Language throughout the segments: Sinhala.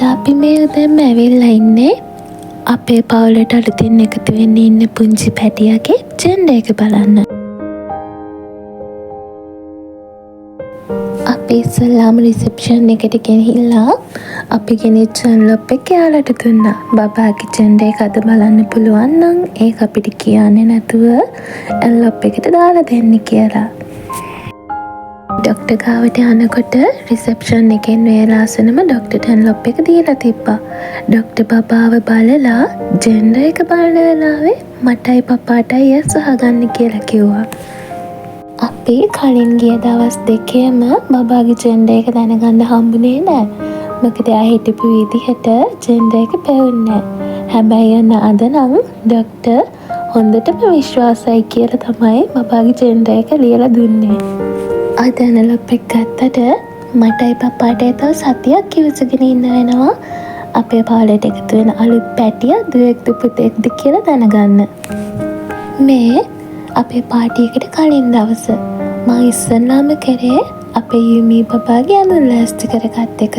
අද අපි මේ දැන් ඇවිල්ලා ඉන්නේ අපේ පවුලට අලුතින් එකතු වෙන්න ඉන්න පුංචි පැටියාගේ ජෙන්ඩර් එක බලන්න. අපි ඉස්සෙල්ලාම රිසෙප්ෂන් එකට ගෙනහිල්ලා අපි ගෙනිච්ච එන්වලොප් එක එයාලට දුන්නා. බබාගේ ජෙන්ඩර් එක අද බලන්න පුළුවන් නම් ඒක අපිට කියන්නේ නැතුව එන්වලොප් එකට දාලා දෙන්න කියලා. ඩොක්ටර් ගාවට යනකොට රිසෙප්ෂන් එකෙන් වේලාසනම ඩොක්ටර්ට එන්වලොප් එක දීලා තිබ්බා. ඩොක්ටර් බබාව බලලා ජෙන්ඩර් එක බලන වෙලාවේ මටයි පපාටයි ඇස් අහගන්න කියලා කිව්වා. අපි කලින් ගිය දවස් දෙකේම බබාගේ ජෙන්ඩර් එක දැනගන්න හම්බුනේ නෑ. මොකද එයා හිටපු විදිහට ජෙන්ඩර් එක පෙවුන්නේ නෑ. හැබැයි අද නම් ඩොක්ටර් හොඳටම විශ්වාසයි කියලා තමයි බබාගේ ජෙන්ඩර් එක ලියලා දුන්නේ. අද එන්වලොප් එක ගත්තට මටයි පපාටයි තව සතියක් ඉවසගෙන ඉන්න වෙනවා අපේ පවුලට එකතු වෙන අලුත් පැටියා දුවෙක්ද පුතෙක්ද කියලා දැනගන්න. මේ අපේ පාටි එකට කලින් දවස මම ඉස්සෙල්ලාම කරේ අපේ යුමී බබාගේ අඳුන් ලෑස්ති කරගත් එක.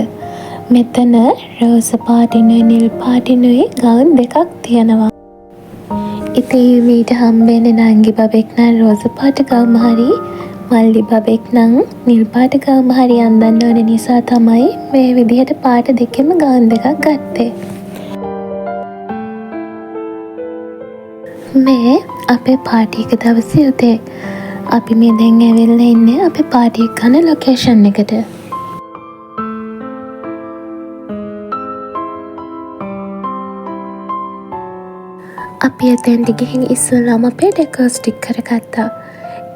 මෙතන රෝස පාටිනුයි නිල් පාටිනුයි ගවුම් දෙකක් තියෙනවා. ඉතින් යුමීට හම්බෙන්නේ නංගි බබෙක් නම් රෝස පාට ගවුම හරි මල්ලි බබෙක් නම් නිල් පාට ගවුම හරි අඳින්න ඕන නිසා තමයි මේ විදිහට පාට දෙකෙම ගවුම් දෙකක් ගත්තේ. මේ අපේ පාටි එක දවසේ උදේ අපි මේ දැන් ඇවිල්ලා ඉන්නේ අපේ පාටි එක කරන ලොකේෂන් එකට. අපි එතෙන්ට ගිහින් ඉස්සෙල්ලාම අපේ ඩෙකෝර් ස්ටික් කරගත්තා.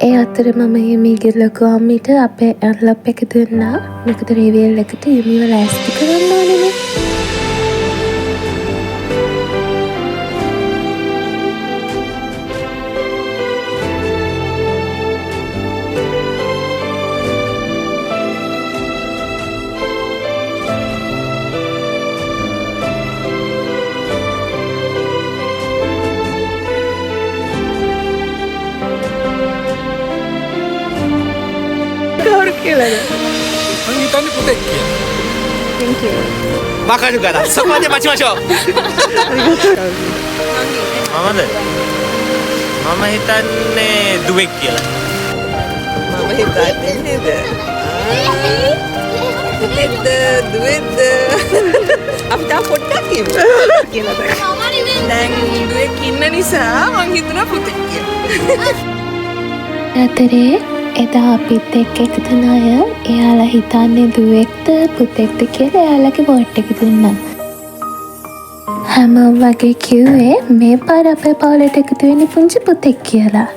ඒ අතර මම යුමීගේ ලොකු අම්මිට අපේ එන්වලොප් එක දුන්නා. මොකද රිවීල් එකට යුමීව ලෑස්ති කරන්න ඕනේ. Mami hitamnya putih ya? Thank you. Makan juga dah. Semuanya macam-macam. Mama deh. Mama hitamnya duit ya. Mama hitamnya ni dah. Duit dah. Apa dah putih kim? Kira dah. Dan duit kina ni sah, mama hitamnya putih kim. අතරේ එදා අපිත් එක්ක එකතු වුණ අය එයාලා හිතන්නේ දුවෙක්ද පුතෙක්ද කියලා එයාලගේ වෝට් එක දුන්නා. හැමෝම වගේ කිව්වේ මේ පාර අපේ පවුලට එකතු වෙන්නේ පුංචි පුතෙක් කියලා.